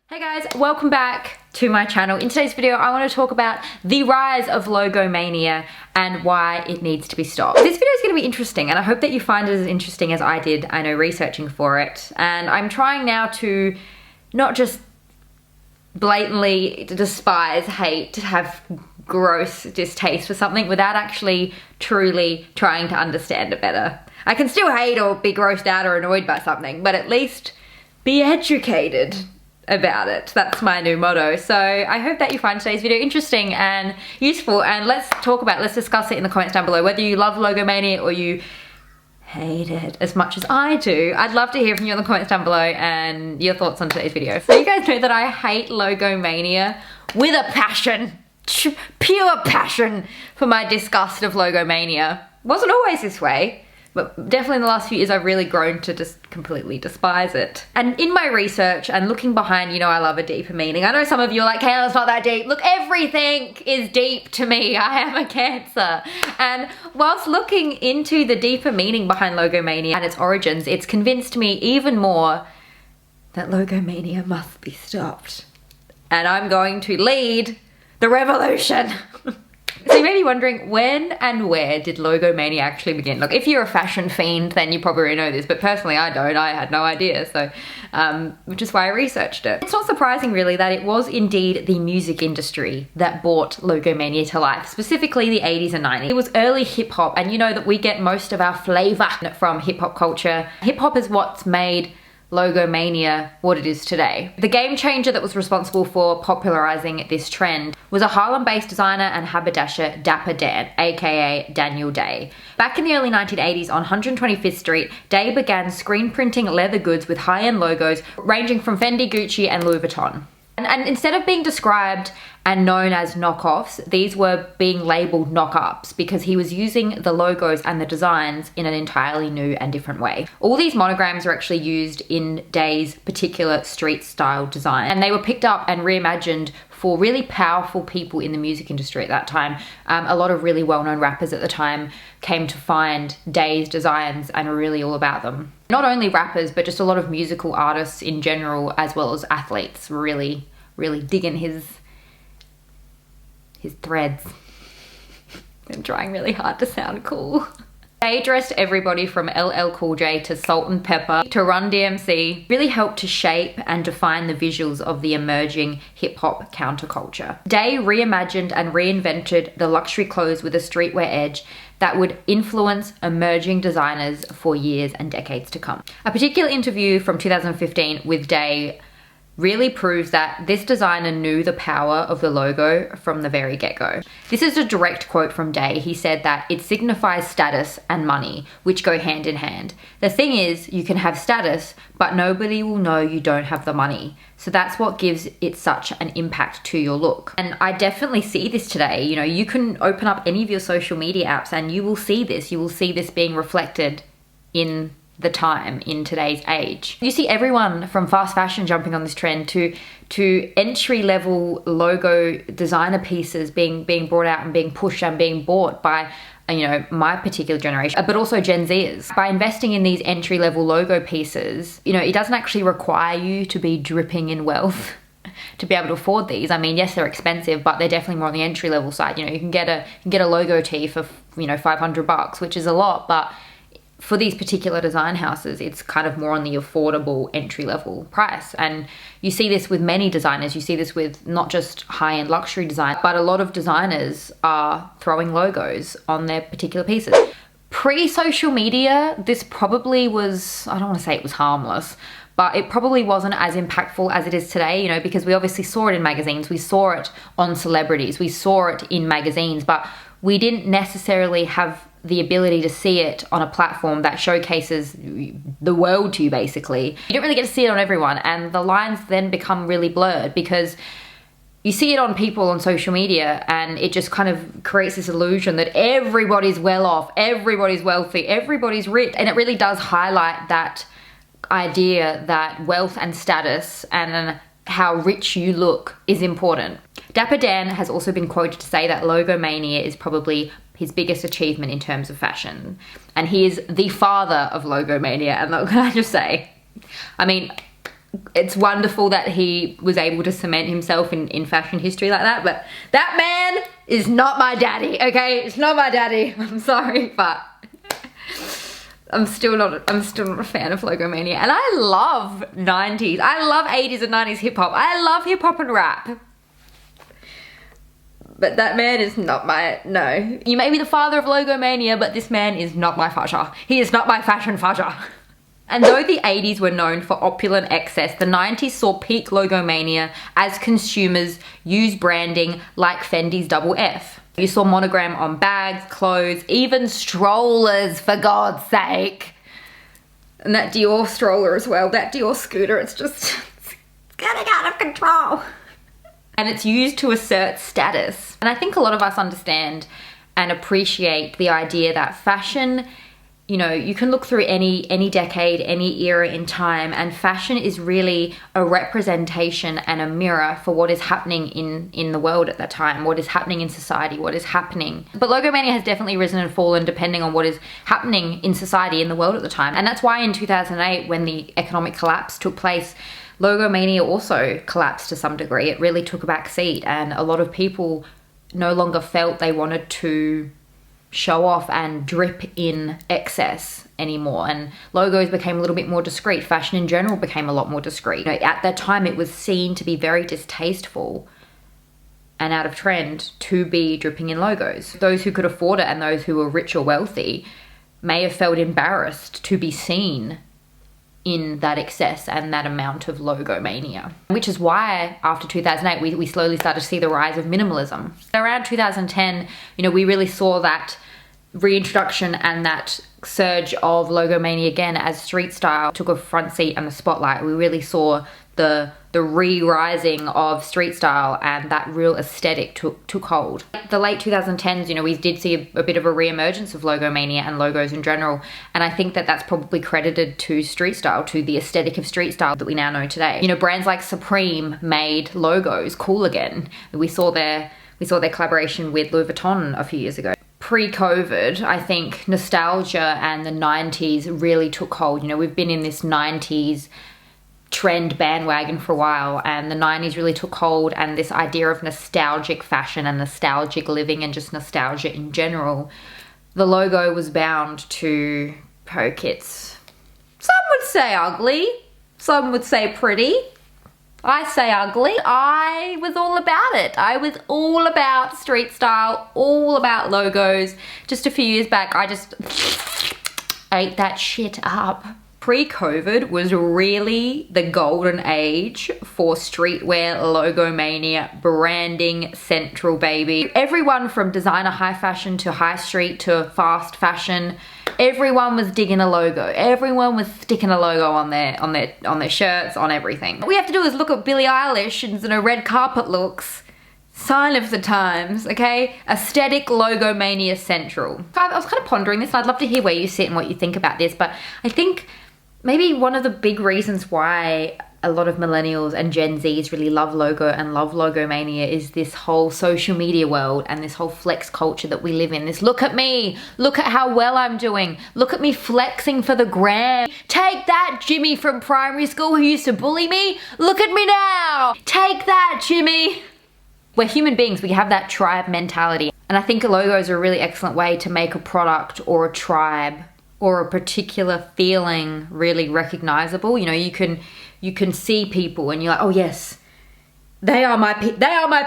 Hey guys, welcome back to my channel. In today's video, I want to talk about the rise of Logomania and why it needs to be stopped. This video is going to be interesting and I hope that you find it as interesting as I did, I know, researching for it. And I'm trying now to not just blatantly despise, hate, have gross distaste for something without actually truly trying to understand it better. I can still hate or be grossed out or annoyed by something, but at least be educated about it. That's my new motto. So I hope that you find today's video interesting and useful, and let's discuss it in the comments down below, whether you love Logomania or you hate it as much as I do. I'd love to hear from you in the comments down below and your thoughts on today's video. So you guys know that I hate Logomania with a passion, pure passion for my disgust of Logomania. Wasn't always this way, but definitely in the last few years I've really grown to just completely despise it. And in my research and looking behind, you know, I love a deeper meaning. I know some of you are like, Kayla, it's not that deep. Look, everything is deep to me. I am a Cancer. And whilst looking into the deeper meaning behind Logomania and its origins, it's convinced me even more that Logomania must be stopped. And I'm going to lead the revolution. So you may be wondering, when and where did Logomania actually begin? Look, if you're a fashion fiend, then you probably already know this, but personally I don't. I had no idea, so which is why I researched it. It's not surprising really that it was indeed the music industry that brought Logomania to life, specifically the 80s and 90s. It was early hip hop, and you know that we get most of our flavor from hip hop culture. Hip hop is what's made Logomania what it is today. The game changer that was responsible for popularizing this trend was a Harlem-based designer and haberdasher, Dapper Dan, aka Daniel Day. Back in the early 1980s on 125th Street, Day began screen printing leather goods with high-end logos ranging from Fendi, Gucci, and Louis Vuitton. And instead of being described and known as knockoffs, these were being labeled knock-ups because he was using the logos and the designs in an entirely new and different way. All these monograms are actually used in Day's particular street style design, and they were picked up and reimagined for really powerful people in the music industry at that time. A lot of really well-known rappers at the time came to find Day's designs and were really all about them. Not only rappers, but just a lot of musical artists in general, as well as athletes, were really digging his threads. I'm trying really hard to sound cool. Day dressed everybody from LL Cool J to Salt-N-Pepa to Run DMC, really helped to shape and define the visuals of the emerging hip-hop counterculture. Day reimagined and reinvented the luxury clothes with a streetwear edge that would influence emerging designers for years and decades to come. A particular interview from 2015 with Day really proves that this designer knew the power of the logo from the very get-go. This is a direct quote from Day. He said that it signifies status and money, which go hand in hand. The thing is, you can have status, but nobody will know you don't have the money. So that's what gives it such an impact to your look. And I definitely see this today. You know, you can open up any of your social media apps and you will see this. You will see this being reflected in the time in today's age. You see everyone from fast fashion jumping on this trend to entry-level logo designer pieces being brought out and being pushed and being bought by, you know, my particular generation, but also Gen Zers. By investing in these entry-level logo pieces, you know, it doesn't actually require you to be dripping in wealth to be able to afford these. I mean, yes, they're expensive, but they're definitely more on the entry-level side. You know, you can get a logo tee for, you know, $500, which is a lot, but for these particular design houses, it's kind of more on the affordable entry-level price. And you see this with many designers. You see this with not just high-end luxury design, but a lot of designers are throwing logos on their particular pieces. Pre-social media, this probably was, I don't want to say it was harmless, but it probably wasn't as impactful as it is today, you know, because we obviously saw it in magazines, we saw it on celebrities, we saw it in magazines, but we didn't necessarily have the ability to see it on a platform that showcases the world to you, basically. You don't really get to see it on everyone, and the lines then become really blurred because you see it on people on social media and it just kind of creates this illusion that everybody's well off, everybody's wealthy, everybody's rich, and it really does highlight that idea that wealth and status and how rich you look is important. Dapper Dan has also been quoted to say that Logomania is probably his biggest achievement in terms of fashion. And he is the father of Logomania. And can I just say, I mean, it's wonderful that he was able to cement himself in fashion history like that, but that man is not my daddy, okay? It's not my daddy. I'm sorry, but I'm still not a fan of Logomania. And I love 90s. I love 80s and 90s hip hop. I love hip hop and rap. But that man is not my, no. You may be the father of Logomania, but this man is not my fascia. He is not my fashion fascia. And though the 80s were known for opulent excess, the 90s saw peak Logomania as consumers used branding like Fendi's Double F. You saw monogram on bags, clothes, even strollers, for God's sake. And that Dior stroller as well, that Dior scooter, it's just it's getting out of control. And it's used to assert status. And I think a lot of us understand and appreciate the idea that fashion, you know, you can look through any decade, any era in time, and fashion is really a representation and a mirror for what is happening in the world at that time, what is happening in society, what is happening. But Logomania has definitely risen and fallen depending on what is happening in society, in the world at the time. And that's why in 2008, when the economic collapse took place, Logomania also collapsed to some degree. It really took a back seat, and a lot of people no longer felt they wanted to show off and drip in excess anymore, and logos became a little bit more discreet. Fashion in general became a lot more discreet. You know, at that time it was seen to be very distasteful and out of trend to be dripping in logos. Those who could afford it and those who were rich or wealthy may have felt embarrassed to be seen in that excess and that amount of logomania. Which is why after 2008 we slowly started to see the rise of minimalism. Around 2010, you know, we really saw that reintroduction and that surge of logomania again as street style took a front seat and the spotlight. We really saw the re-rising of street style, and that real aesthetic took hold. The late 2010s, you know, we did see a bit of a re-emergence of logomania and logos in general, and I think that that's probably credited to street style, to the aesthetic of street style that we now know today. You know, brands like Supreme made logos cool again. We saw their collaboration with Louis Vuitton a few years ago. Pre-COVID, I think nostalgia and the 90s really took hold. You know, we've been in this 90s trend bandwagon for a while, and the 90s really took hold, and this idea of nostalgic fashion and nostalgic living and just nostalgia in general, the logo was bound to poke its, some would say ugly, some would say pretty. I say ugly. I was all about it. I was all about street style, all about logos. Just a few years back, I just ate that shit up. Pre-COVID was really the golden age for streetwear, logomania, branding central, baby. Everyone from designer high fashion to high street to fast fashion, everyone was digging a logo. Everyone was sticking a logo on their shirts, on everything. What we have to do is look at Billie Eilish and her red carpet looks. Sign of the times, okay? Aesthetic logomania central. I was kind of pondering this, and I'd love to hear where you sit and what you think about this, but I think maybe one of the big reasons why a lot of millennials and Gen Zs really love logo and love logomania is this whole social media world and this whole flex culture that we live in. This look at me, look at how well I'm doing, look at me flexing for the gram. Take that, Jimmy from primary school who used to bully me. Look at me now. Take that, Jimmy. We're human beings, we have that tribe mentality. And I think logos are a really excellent way to make a product or a tribe or a particular feeling really recognizable. You know, you can see people and you're like, oh yes, they are my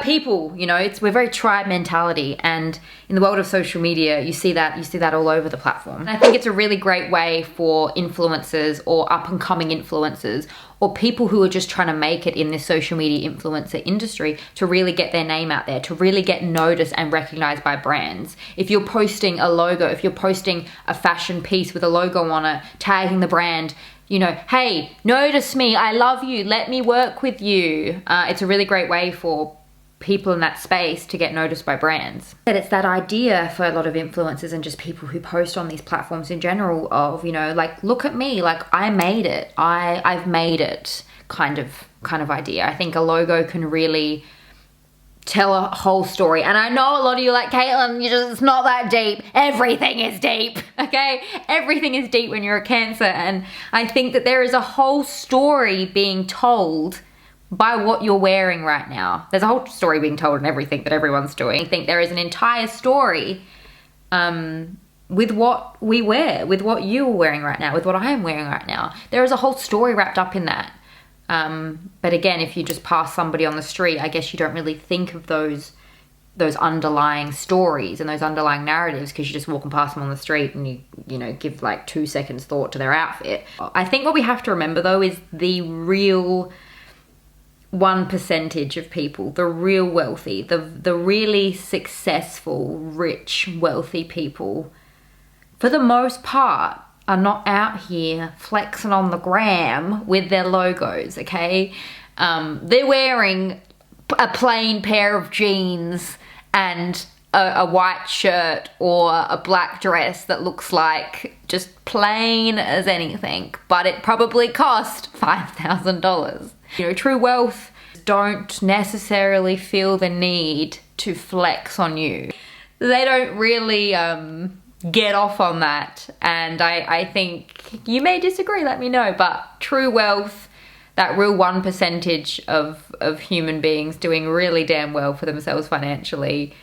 people. You know, we're very tribe mentality, and in the world of social media, you see that all over the platform. And I think it's a really great way for influencers or up and coming influencers or people who are just trying to make it in this social media influencer industry to really get their name out there, to really get noticed and recognized by brands. If you're posting a logo, if you're posting a fashion piece with a logo on it, tagging the brand, you know, hey, notice me, I love you, let me work with you. It's a really great way for people in that space to get noticed by brands. But it's that idea for a lot of influencers and just people who post on these platforms in general of, you know, like, look at me, like I made it, I've made it kind of idea. I think a logo can really tell a whole story. And I know a lot of you are like, Caitlin, it's not that deep. Everything is deep, okay? Everything is deep when you're a Cancer. And I think that there is a whole story being told by what you're wearing right now. There's a whole story being told in everything that everyone's doing. I think there is an entire story with what we wear, with what you're wearing right now, with what I am wearing right now. There is a whole story wrapped up in that. But again, if you just pass somebody on the street, I guess you don't really think of those underlying stories and those underlying narratives, because you're just walking past them on the street and you know, give like 2 seconds thought to their outfit. I think what we have to remember though is the real 1% of people, the real wealthy, the really successful, rich, wealthy people, for the most part, are not out here flexing on the gram with their logos, okay? They're wearing a plain pair of jeans and a white shirt or a black dress that looks like just plain as anything, but it probably cost $5,000. You know, true wealth don't necessarily feel the need to flex on you. They don't really get off on that, and I think you may disagree, let me know, but true wealth, that real 1% of human beings doing really damn well for themselves financially,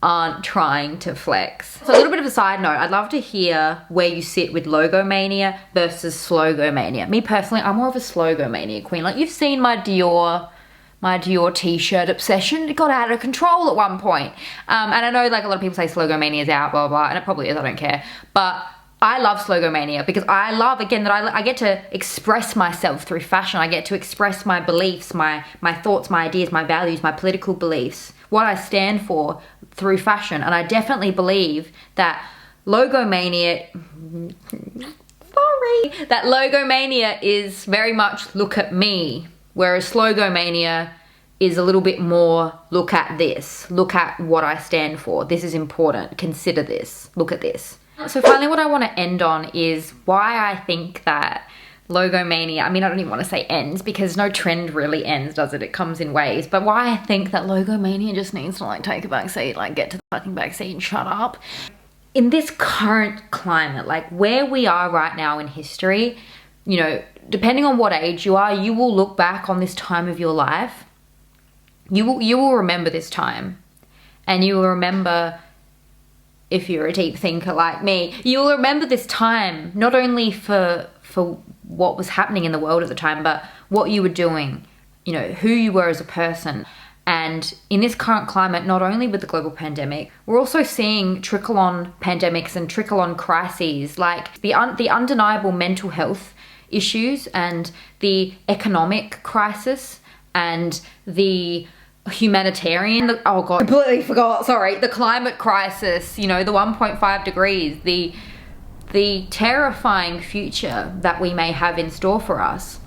aren't trying to flex. So a little bit of a side note, I'd love to hear where you sit with Logomania versus Slogomania. Me personally, I'm more of a Slogomania queen. Like, you've seen my Dior t-shirt obsession. It got out of control at one point. And I know like a lot of people say Slogomania is out, blah, blah, blah, and it probably is, I don't care. But I love Slogomania because I love, again, that I get to express myself through fashion. I get to express my beliefs, my thoughts, my ideas, my values, my political beliefs, what I stand for through fashion. And I definitely believe that Logomania, that Logomania is very much look at me, whereas Slogomania is a little bit more look at this, look at what I stand for. This is important, consider this, look at this. So finally, what I want to end on is why I think that Logomania, I mean, I don't even want to say ends, because no trend really ends, does it? It comes in waves. But why I think that Logomania just needs to like take a back seat, like get to the fucking back seat and shut up. In this current climate, like where we are right now in history, you know, depending on what age you are, you will look back on this time of your life. You will remember this time, and you will remember, if you're a deep thinker like me, you will remember this time not only for what was happening in the world at the time, but what you were doing, you know, who you were as a person. And in this current climate, not only with the global pandemic, we're also seeing trickle-on pandemics and trickle-on crises, like the undeniable mental health issues and the economic crisis and the humanitarian, oh god, completely forgot, sorry, the climate crisis, you know, the 1.5 degrees, the terrifying future that we may have in store for us.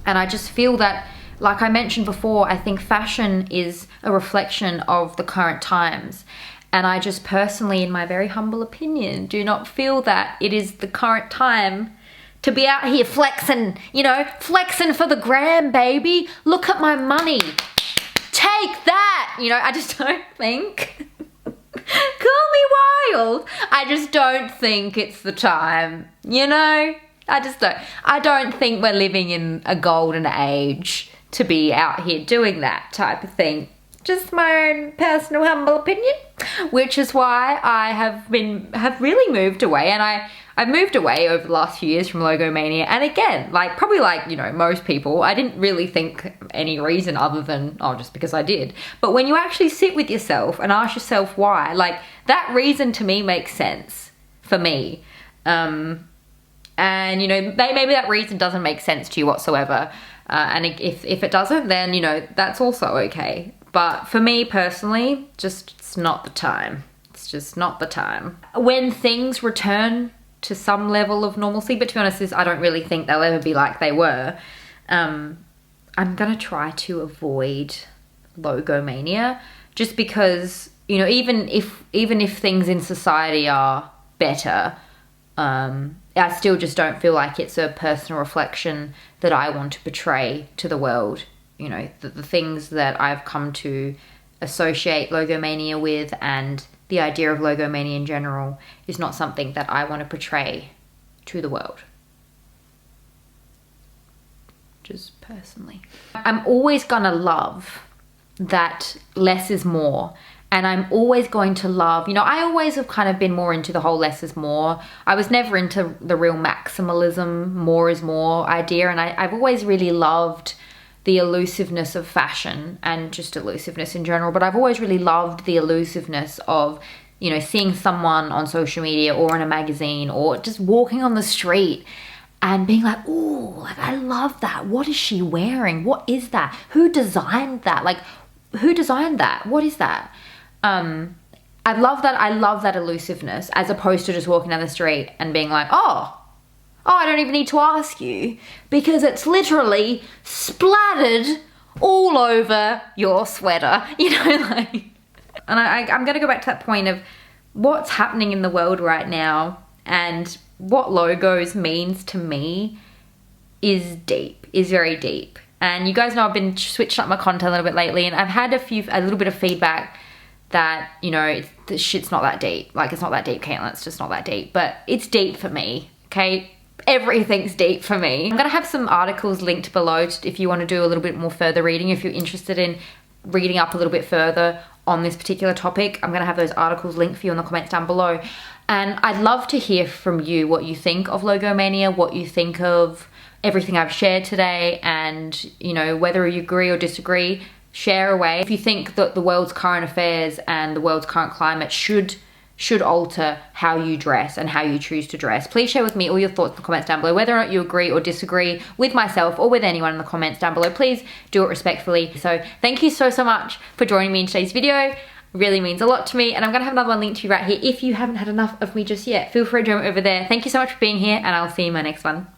And I just feel that, like I mentioned before, I think fashion is a reflection of the current times. And I just personally, in my very humble opinion, do not feel that it is the current time to be out here flexing, you know, flexing for the gram, baby. Look at my money. Take that. You know, I just don't think, call me wild, I just don't think it's the time, you know? I don't think we're living in a golden age to be out here doing that type of thing. Just my own personal humble opinion, which is why I have really moved away, and I've moved away over the last few years from Logomania. And again, like probably like, you know, most people, I didn't really think any reason other than, oh, just because I did. But when you actually sit with yourself and ask yourself why, like that reason to me makes sense for me. And you know, maybe that reason doesn't make sense to you whatsoever. And if it doesn't, then, you know, that's also okay. But for me personally, just it's not the time. It's just not the time. When things return to some level of normalcy, but to be honest, I don't really think they'll ever be like they were. I'm gonna try to avoid Logomania, just because, you know, even if things in society are better, I still just don't feel like it's a personal reflection that I want to portray to the world you know, the things that I've come to associate Logomania with, and the idea of Logomania in general is not something that I want to portray to the world. Just personally. I'm always gonna love that less is more. And I'm always going to love, you know, I always have kind of been more into the whole less is more. I was never into the real maximalism, more is more idea. And I've always really loved the elusiveness of fashion and just elusiveness in general. But I've always really loved the elusiveness of, you know, seeing someone on social media or in a magazine or just walking on the street and being like, ooh, like I love that. What is she wearing? What is that? Who designed that? Like, who designed that? What is that? I love that elusiveness, as opposed to just walking down the street and being like, oh, I don't even need to ask you, because it's literally splattered all over your sweater, you know, like. And I'm gonna go back to that point of what's happening in the world right now, and what logos means to me is very deep. And you guys know I've been switching up my content a little bit lately, and I've had a little bit of feedback that, you know, the shit's not that deep. Like, it's not that deep, Caitlin, it's just not that deep. But it's deep for me, okay? Everything's deep for me. I'm gonna have some articles linked below if you want to do a little bit more further reading, if you're interested in reading up a little bit further on this particular topic. I'm gonna have those articles linked for you in the comments down below. And I'd love to hear from you what you think of Logomania, what you think of everything I've shared today, and, you know, whether you agree or disagree, share away. If you think that the world's current affairs and the world's current climate should alter how you dress and how you choose to dress, please share with me all your thoughts in the comments down below. Whether or not you agree or disagree with myself or with anyone in the comments down below, please do it respectfully. So thank you so much for joining me in today's video. It really means a lot to me, and I'm gonna have another one linked to you right here. If you haven't had enough of me just yet, feel free to join me over there. Thank you so much for being here, and I'll see you in my next one.